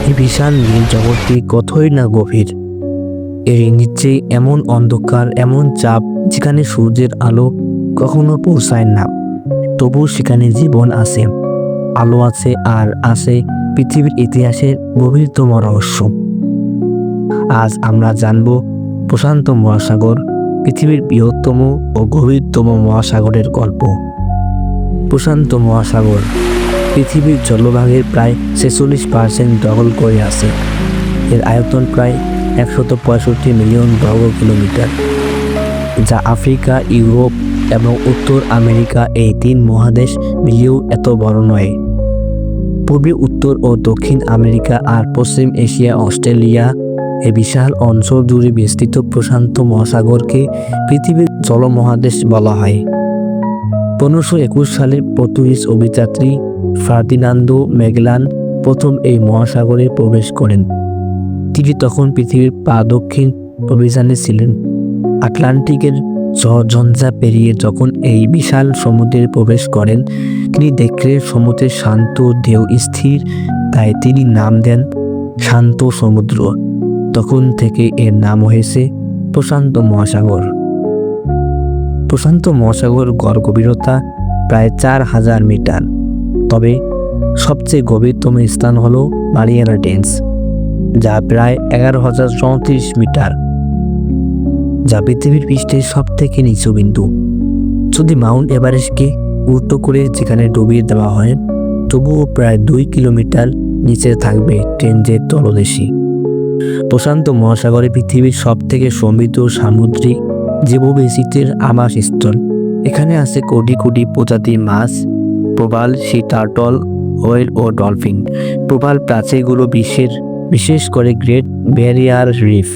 এই বিশাল নীল জগৎটি কতই না গভীর। এর নিচে এমন অন্ধকার, এমন চাপ, যেখানে সূর্যের আলো কখনো পৌঁছায় না, তবু সেখানে জীবন আছে, আলো আছে, আর আছে পৃথিবীর ইতিহাসের গভীরতম রহস্য। আজ আমরা জানব প্রশান্ত মহাসাগর, পৃথিবীর বৃহত্তম ও গভীরতম মহাসাগরের গল্প। প্রশান্ত মহাসাগর পৃথিবীর জলভাগের প্রায় 46% দখল করে আছে। এর আয়তন প্রায় 165 মিলিয়ন বর্গ কিলোমিটার, যা আফ্রিকা, ইউরোপ এবং উত্তর আমেরিকা এই 3 মহাদেশ মিলিয়েও এত বড় নয়। পূর্বে উত্তর ও দক্ষিণ আমেরিকা আর পশ্চিম এশিয়া, অস্ট্রেলিয়া, এই বিশাল অঞ্চল জুড়ে বিস্তৃত প্রশান্ত মহাসাগরকে পৃথিবীর জলমহাদেশ বলা হয়। 1521 সালে পর্তুগিজ অভিযাত্রী ফার্দিনান্দো ম্যাগেলান প্রথম এই মহাসাগরে প্রবেশ করেন। তিনি তখন পৃথিবীর দক্ষিণ অভিযানে ছিলেন। আটলান্টিকের ঝঞ্ঝা পেরিয়ে যখন এই বিশাল সমুদ্রে প্রবেশ করেন, তিনি দেখলেন সমুদ্রের শান্ত ঢেউ স্থির, তাই তিনি নাম দেন শান্ত সমুদ্র। তখন থেকে এর নাম হয়েছে প্রশান্ত মহাসাগর। প্রশান্ত মহাসাগর গড় গভীরতা প্রায় 4000 মিটার, তবে সবচেয়ে গভীরতম স্থান হল মারিয়ানা ট্রেঞ্চ, যা প্রায় 11,034 মিটার, যা পৃথিবীর পৃষ্ঠের সব থেকে নিচু বিন্দু। যদি মাউন্ট এভারেস্টকে উল্টো করে যেখানে ডুবিয়ে দেওয়া হয়, তবুও প্রায় 2 কিলোমিটার নিচে থাকবে ট্রেঞ্চের তলদেশে। প্রশান্ত মহাসাগরে পৃথিবীর সব থেকে সমৃদ্ধ সামুদ্রিক জীববৈচিত্র্যের আবাসস্থল। এখানে আছে কোটি কোটি প্রজাতির মাছ, প্রবাল, সি টার্টল, হোয়েল ও ডলফিন। প্রবাল প্রাচীরগুলো বিশ্বের, বিশেষ করে গ্রেট ব্যারিয়ার রিফ,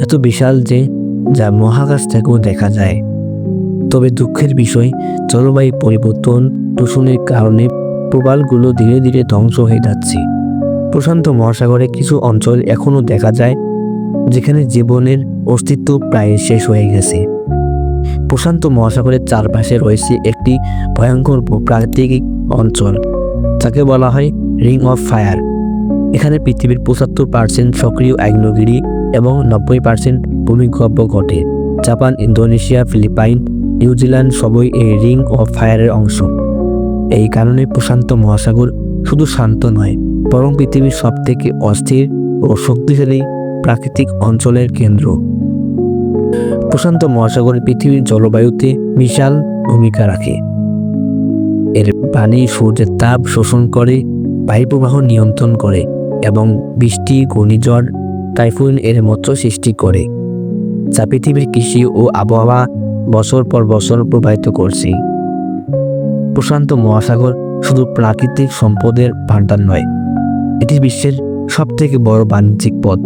এত বিশাল যে যা মহাকাশ থেকেও দেখা যায়। তবে দুঃখের বিষয়, জলবায়ু পরিবর্তন, দূষণের কারণে প্রবালগুলো ধীরে ধীরে ধ্বংস হয়ে যাচ্ছে। প্রশান্ত মহাসাগরে কিছু অঞ্চল এখনও দেখা যায় যেখানে জীবনের অস্তিত্ব প্রায় শেষ হয়ে গেছে। প্রশান্ত মহাসাগরের চারপাশে রয়েছে একটি ভয়ঙ্কর প্রাকৃতিক অঞ্চল, যাকে বলা হয় রিং অফ ফায়ার। এখানে পৃথিবীর 75% সক্রিয় আগ্নেয়গিরি এবং 90% ভূমিকম্প ঘটে। জাপান, ইন্দোনেশিয়া, ফিলিপাইন, নিউজিল্যান্ড সবই এই রিং অফ ফায়ারের অংশ। এই কারণে প্রশান্ত মহাসাগর শুধু শান্ত নয়, বরং পৃথিবীর সবথেকে অস্থির ও শক্তিশালী প্রাকৃতিক অঞ্চলের কেন্দ্র। প্রশান্ত মহাসাগর পৃথিবীর জলবায়ুতে বিশাল ভূমিকা রাখে। এর পানি সূর্যের তাপ শোষণ করে, বায়ুপ্রবাহ নিয়ন্ত্রণ করে এবং বৃষ্টি, ঘূর্ণিঝড়, টাইফুন এর মতো সৃষ্টি করে, যা পৃথিবীর কৃষি ও আবহাওয়া বছর পর বছর প্রভাবিত করছে। প্রশান্ত মহাসাগর শুধু প্রাকৃতিক সম্পদের ভাণ্ডার নয়, এটি বিশ্বের সবথেকে বড় বাণিজ্যিক পথ।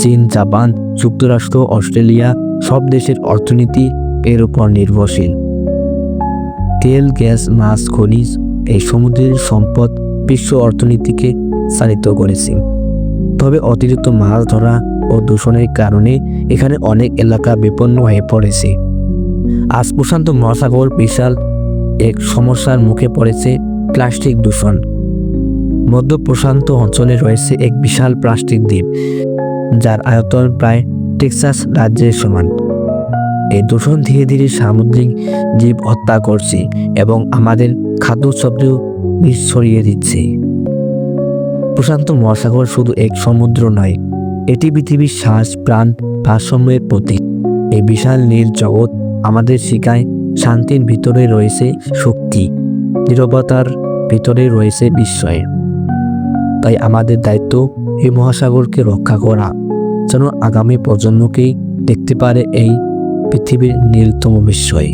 চীন, জাপান, যুক্তরাষ্ট্র, অস্ট্রেলিয়া সব দেশের অর্থনীতি এর উপর নির্ভরশীল। তেল, গ্যাস, মাছ, খনিজ, এই সমুদ্রের সম্পদ বিশ্ব অর্থনীতিকে চালিত করেছে। তবে অতিরিক্ত মাছ ধরা ও দূষণের কারণে এখানে অনেক এলাকা বিপন্ন হয়ে পড়েছে। আজ প্রশান্ত মহাসাগর বিশাল এক সমস্যার মুখে পড়েছে, প্লাস্টিক দূষণ। মধ্য প্রশান্ত অঞ্চলে রয়েছে এক বিশাল প্লাস্টিক দ্বীপ, যার আয়তন প্রায় টেক্সাস রাজ্যের সমান। এই দূষণ ধীরে ধীরে সামুদ্রিক জীব হত্যা করছে এবং আমাদের খাদ্যশস্যেও বিষ ছড়িয়ে দিচ্ছে। প্রশান্ত মহাসাগর শুধু এক সমুদ্র নয়, এটি পৃথিবীর শ্বাস, প্রাণ, ভারসাম্যের প্রতীক। এই বিশাল নীল জগৎ আমাদের শেখায় শান্তির ভিতরে রয়েছে শক্তি, নীরবতার ভিতরে রয়েছে বিস্ময়। তাই আমাদের দায়িত্ব এই মহাসাগরকে রক্ষা করা, যেন আগামী প্রজন্মকেই দেখতে পারে এই পৃথিবীর নীলতম বিস্ময়।